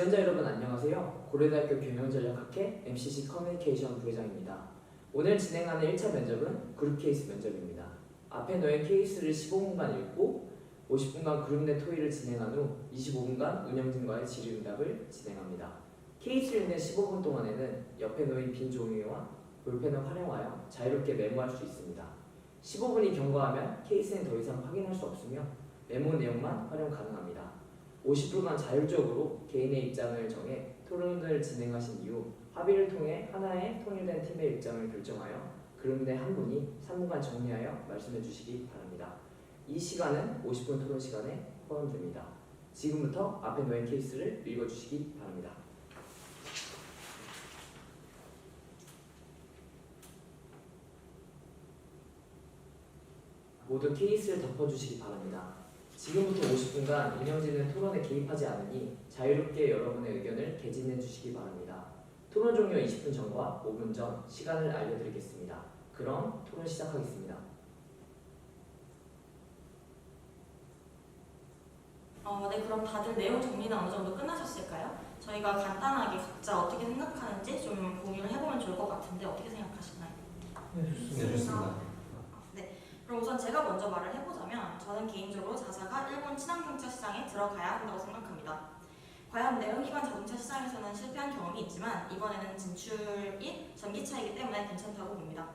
지원자 여러분 안녕하세요. 고려대학교 경영전략학회 MCC 커뮤니케이션 부회장입니다. 오늘 진행하는 1차 면접은 그룹 케이스 면접입니다. 앞에 놓인 케이스를 15분간 읽고 50분간 그룹 내 토의를 진행한 후 25분간 운영진과의 질의응답을 진행합니다. 케이스를 읽는 15분 동안에는 옆에 놓인 빈 종이와 볼펜을 활용하여 자유롭게 메모할 수 있습니다. 15분이 경과하면 케이스는 더 이상 확인할 수 없으며 메모 내용만 활용 가능합니다. 50분간 자율적으로 개인의 입장을 정해 토론을 진행하신 이후 합의를 통해 하나의 통일된 팀의 입장을 결정하여 그룹 내 한 분이 3분간 정리하여 말씀해 주시기 바랍니다. 이 시간은 50분 토론 시간에 포함됩니다. 지금부터 앞에 놓인 케이스를 읽어주시기 바랍니다. 모두 케이스를 덮어주시기 바랍니다. 지금부터 50분간 운영진은 토론에 개입하지 않으니 자유롭게 여러분의 의견을 개진해 주시기 바랍니다. 토론 종료 20분 전과 5분 전 시간을 알려드리겠습니다. 그럼 토론 시작하겠습니다. 네, 그럼 다들 내용 정리는 어느 정도 끝나셨을까요? 저희가 간단하게 각자 어떻게 생각하는지 좀 공유를 해보면 좋을 것 같은데 어떻게 생각하시나요? 네, 좋습니다. 그럼 우선 제가 먼저 말을 해보자면 저는 개인적으로 자사가 일본 친환경차 시장에 들어가야 한다고 생각합니다. 과연 내연기관 자동차 시장에서는 실패한 경험이 있지만 이번에는 진출이 전기차이기 때문에 괜찮다고 봅니다.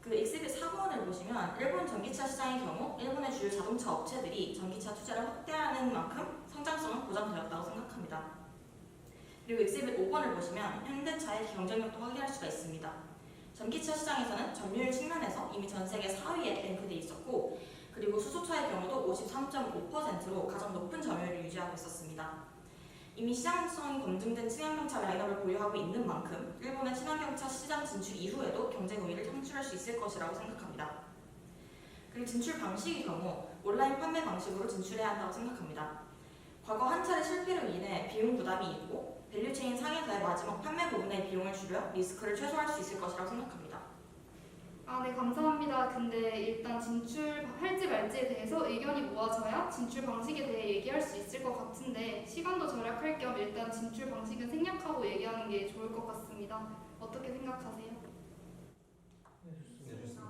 그 익스빗 4번을 보시면 일본 전기차 시장의 경우 일본의 주요 자동차 업체들이 전기차 투자를 확대하는 만큼 성장성은 보장되었다고 생각합니다. 그리고 익스빗 5번을 보시면 현대차의 경쟁력도 확인할 수가 있습니다. 전기차 시장에서는 점유율 측면에서 이미 전 세계 4위에 랭크되어 있었고 그리고 수소차의 경우도 53.5%로 가장 높은 점유율을 유지하고 있었습니다. 이미 시장성이 검증된 친환경차 라인업을 보유하고 있는 만큼 일본의 친환경차 시장 진출 이후에도 경쟁 우위를 창출할 수 있을 것이라고 생각합니다. 그리고 진출 방식의 경우 온라인 판매 방식으로 진출해야 한다고 생각합니다. 과거 한 차례 실패로 인해 비용 부담이 있고 밸류체인 상에서의 마지막 판매 부분의 비용을 줄여 리스크를 최소화할 수 있을 것이라고 생각합니다. 네, 감사합니다. 근데 일단 진출할지 말지에 대해서 의견이 모아져야 진출 방식에 대해 얘기할 수 있을 것 같은데 시간도 절약할 겸 일단 진출 방식은 생략하고 얘기하는 게 좋을 것 같습니다. 어떻게 생각하세요? 네, 좋습니다.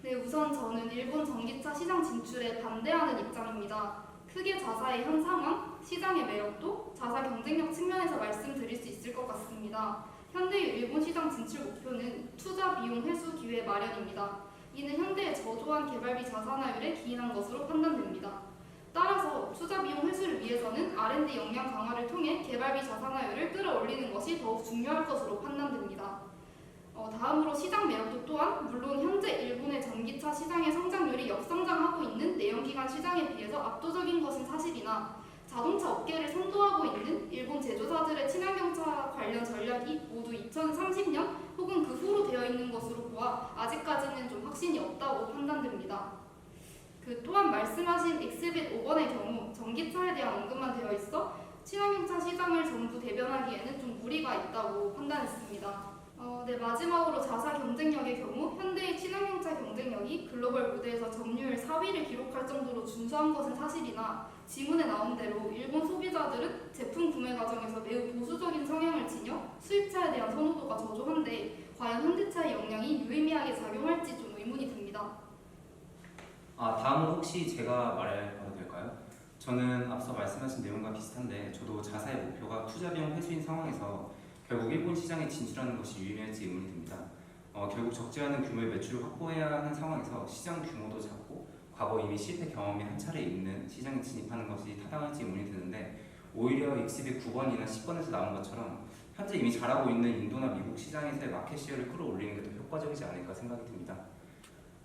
네, 우선 저는 일본 전기차 시장 진출에 반대하는 입장입니다. 크게 자사의 현 상황, 시장의 매력도, 자사 경쟁력 측면에서 말씀드릴 수 있을 것 같습니다. 현대의 일본 시장 진출 목표는 투자 비용 회수 기회 마련입니다. 이는 현대의 저조한 개발비 자산화율에 기인한 것으로 판단됩니다. 따라서 투자 비용 회수를 위해서는 R&D 역량 강화를 통해 개발비 자산화율을 끌어올리는 것이 더욱 중요할 것으로 판단됩니다. 다음으로 시장 매력도 또한 물론 현재 일본의 전기차 시장의 성장률이 역성장하고 있는 내연기관 시장에 비해서 압도적인 것은 사실이나 자동차 업계를 선도하고 있는 일본 제조사들의 친환경차 관련 전략이 모두 2030년 혹은 그 후로 되어 있는 것으로 보아 아직까지는 좀 확신이 없다고 판단됩니다. 또한 말씀하신 익스빗 5번의 경우 전기차에 대한 언급만 되어 있어 친환경차 시장을 전부 대변하기에는 좀 무리가 있다고 판단했습니다. 네, 마지막으로 자사 경쟁력의 경우 현대의 친환경차 경쟁력이 글로벌 무대에서 점유율 4위를 기록할 정도로 준수한 것은 사실이나 지문에 나온 대로 일본 소비자들은 제품 구매 과정에서 매우 보수적인 성향을 지녀 수입차에 대한 선호도가 저조한데 과연 현대차의 역량이 유의미하게 작용할지 좀 의문이 듭니다. 다음은 혹시 제가 말해봐도 될까요? 저는 앞서 말씀하신 내용과 비슷한데 저도 자사의 목표가 투자 비용 회수인 상황에서 결국 일본 시장에 진출하는 것이 유의미할지 의문이 듭니다. 결국 적지 않은 규모의 매출을 확보해야 하는 상황에서 시장 규모도 작고 과거 이미 실패 경험이 한 차례 있는 시장에 진입하는 것이 타당할지 의문이 드는데 오히려 익스빗 9번이나 10번에서 나온 것처럼 현재 이미 잘하고 있는 인도나 미국 시장에서의 마켓 시어를 끌어올리는 게 더 효과적이지 않을까 생각이 듭니다.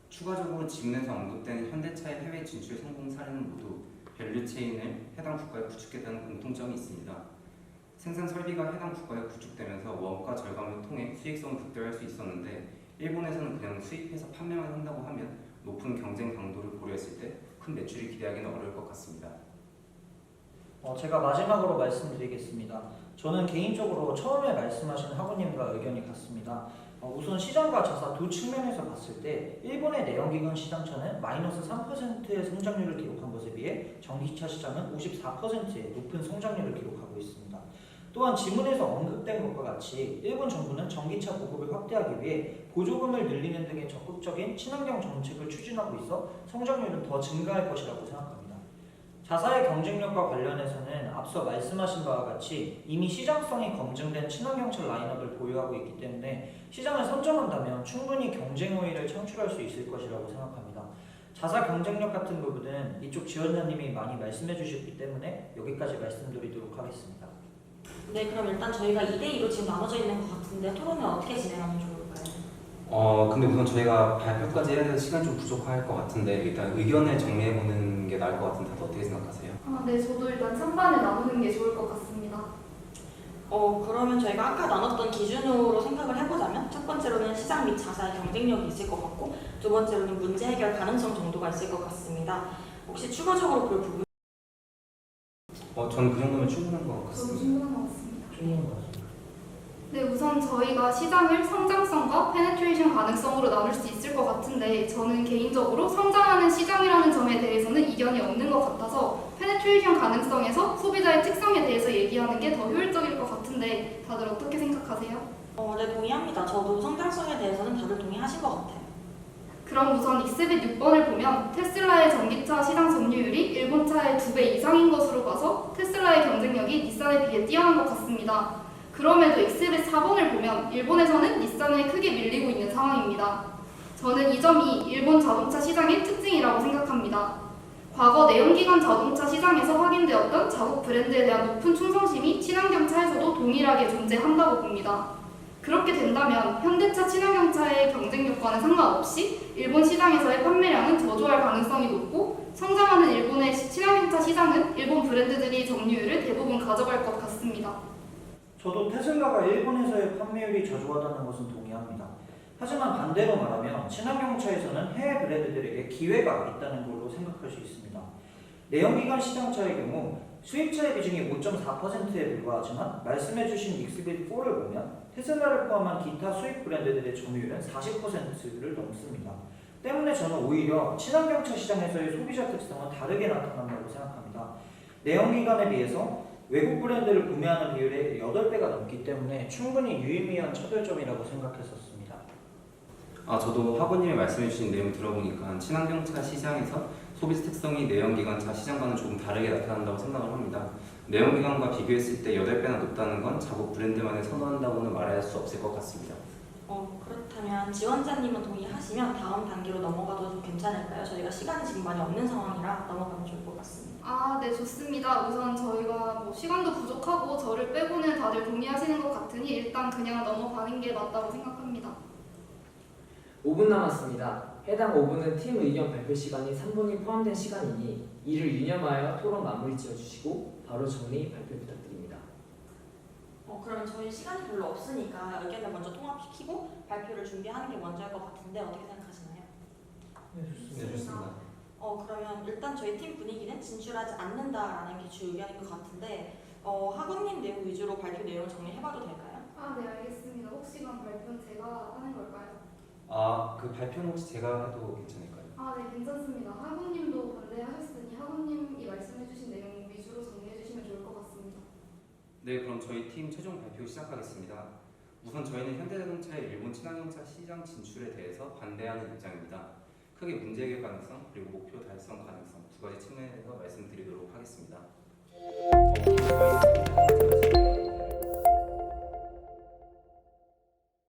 추가적으로 지문에서 언급된 현대차의 해외 진출 성공 사례는 모두 밸류체인을 해당 국가에 구축했다는 공통점이 있습니다. 생산 설비가 해당 국가에 구축되면서 원가 절감을 통해 수익성을 극대화할 수 있었는데 일본에서는 그냥 수입해서 판매만 한다고 하면 높은 경쟁 강도를 고려했을 때 큰 매출을 기대하기는 어려울 것 같습니다. 제가 마지막으로 말씀드리겠습니다. 저는 개인적으로 처음에 말씀하신 학우님과 의견이 같습니다. 우선 시장과 자사 두 측면에서 봤을 때 일본의 내연기관 시장차는 마이너스 3%의 성장률을 기록한 것에 비해 전기차 시장은 54%의 높은 성장률을 기록하고 있습니다. 또한 지문에서 언급된 것과 같이 일본 정부는 전기차 보급을 확대하기 위해 보조금을 늘리는 등의 적극적인 친환경 정책을 추진하고 있어 성장률은 더 증가할 것이라고 생각합니다. 자사의 경쟁력과 관련해서는 앞서 말씀하신 바와 같이 이미 시장성이 검증된 친환경차 라인업을 보유하고 있기 때문에 시장을 선점한다면 충분히 경쟁 우위를 창출할 수 있을 것이라고 생각합니다. 자사 경쟁력 같은 부분은 이쪽 지원자님이 많이 말씀해 주셨기 때문에 여기까지 말씀드리도록 하겠습니다. 네, 그럼 일단 저희가 2대2로 지금 나눠져 있는 것 같은데 토론은 어떻게 진행하면 좋을까요? 근데 우선 저희가 발표까지 해야 돼서 시간이 좀 부족할 것 같은데 일단 의견을 정리해보는 게 나을 것 같은데 다들 어떻게 생각하세요? 네, 저도 일단 찬반을 나누는 게 좋을 것 같습니다. 그러면 저희가 아까 나눴던 기준으로 생각을 해보자면 첫 번째로는 시장 및 자사의 경쟁력이 있을 것 같고 두 번째로는 문제 해결 가능성 정도가 있을 것 같습니다. 혹시 추가적으로 볼 부분? 저는 그 정도면 충분한 것 저도 같습니다. 충분한 것 같습니다. 충분한 것 같습니다. 네, 우선 저희가 시장을 성장성과 페네트레이션 가능성으로 나눌 수 있을 것 같은데 저는 개인적으로 성장하는 시장이라는 점에 대해서는 이견이 없는 것 같아서 페네트레이션 가능성에서 소비자의 특성에 대해서 얘기하는 게 더 효율적일 것 같은데 다들 어떻게 생각하세요? 네, 동의합니다. 저도 성장성에 대해서는 다들 동의하신 것 같아요. 그럼 우선 익스빗 6번을 보면 테슬라의 전기차 시장 점유율이 일본차의 2배 이상인 것으로 봐서 테슬라의 경쟁력이 닛산에 비해 뛰어난 것 같습니다. 그럼에도 익스빗 4번을 보면 일본에서는 닛산에 크게 밀리고 있는 상황입니다. 저는 이 점이 일본 자동차 시장의 특징이라고 생각합니다. 과거 내연기관 자동차 시장에서 확인되었던 자국 브랜드에 대한 높은 충성심이 친환경차에서도 동일하게 존재한다고 봅니다. 그렇게 된다면 현대차 친환경차의 경쟁력과는 상관없이 일본 시장에서의 판매량은 저조할 가능성이 높고 성장하는 일본의 친환경차 시장은 일본 브랜드들이 점유율을 대부분 가져갈 것 같습니다. 저도 테슬라가 일본에서의 판매율이 저조하다는 것은 동의합니다. 하지만 반대로 말하면 친환경차에서는 해외 브랜드들에게 기회가 있다는 걸로 생각할 수 있습니다. 내연기관 시장차의 경우 수입차의 비중이 5.4%에 불과하지만 말씀해주신 익스빗4를 보면 테슬라를 포함한 기타 수입 브랜드들의 점유율은 40%를 넘습니다. 때문에 저는 오히려 친환경차 시장에서의 소비자 특성은 다르게 나타난다고 생각합니다. 내연기관에 비해서 외국 브랜드를 구매하는 비율의 8배가 넘기 때문에 충분히 유의미한 차별점이라고 생각했었습니다. 저도 학우님이 말씀해주신 내용 들어보니까 친환경차 시장에서 소비자 특성이 내연기관차 시장과는 조금 다르게 나타난다고 생각을 합니다. 내연기관과 비교했을 때 8배나 높다는 건 자국 브랜드만을 선호한다고는 말할 수 없을 것 같습니다. 그렇다면 지원자님은 동의하시면 다음 단계로 넘어가도 괜찮을까요? 저희가 시간이 지금 많이 없는 상황이라 넘어가면 좋을 것 같습니다. 네, 좋습니다. 우선 저희가 시간도 부족하고 저를 빼고는 다들 동의하시는 것 같으니 일단 그냥 넘어가는 게 맞다고 생각합니다. 5분 남았습니다. 해당 5분은 팀 의견 발표 시간이 3분이 포함된 시간이니 이를 유념하여 토론 마무리 지어주시고 바로 정리 발표 부탁드립니다. 그러면 저희 시간이 별로 없으니까 의견을 먼저 통합시키고 발표를 준비하는 게 먼저일 것 같은데 어떻게 생각하시나요? 네, 좋습니다. 그러면 일단 저희 팀 분위기는 진출하지 않는다라는 게 주 의견인 것 같은데 학우님 내용 위주로 발표 내용 정리해봐도 될까요? 네, 알겠습니다. 혹시 그럼 발표는 제가 하는 걸까요? 그 발표는 혹시 제가 해도 괜찮을까요? 네, 괜찮습니다. 학우님도 반대하셨으니 학우님이 말씀해주신 내용 위주로 정리해주시면 좋을 것 같습니다. 네, 그럼 저희 팀 최종 발표 시작하겠습니다. 우선 저희는 현대자동차의 일본 친환경차 시장 진출에 대해서 반대하는 입장입니다. 크게 문제 해결 가능성 그리고 목표 달성 가능성 두 가지 측면에서 말씀드리도록 하겠습니다.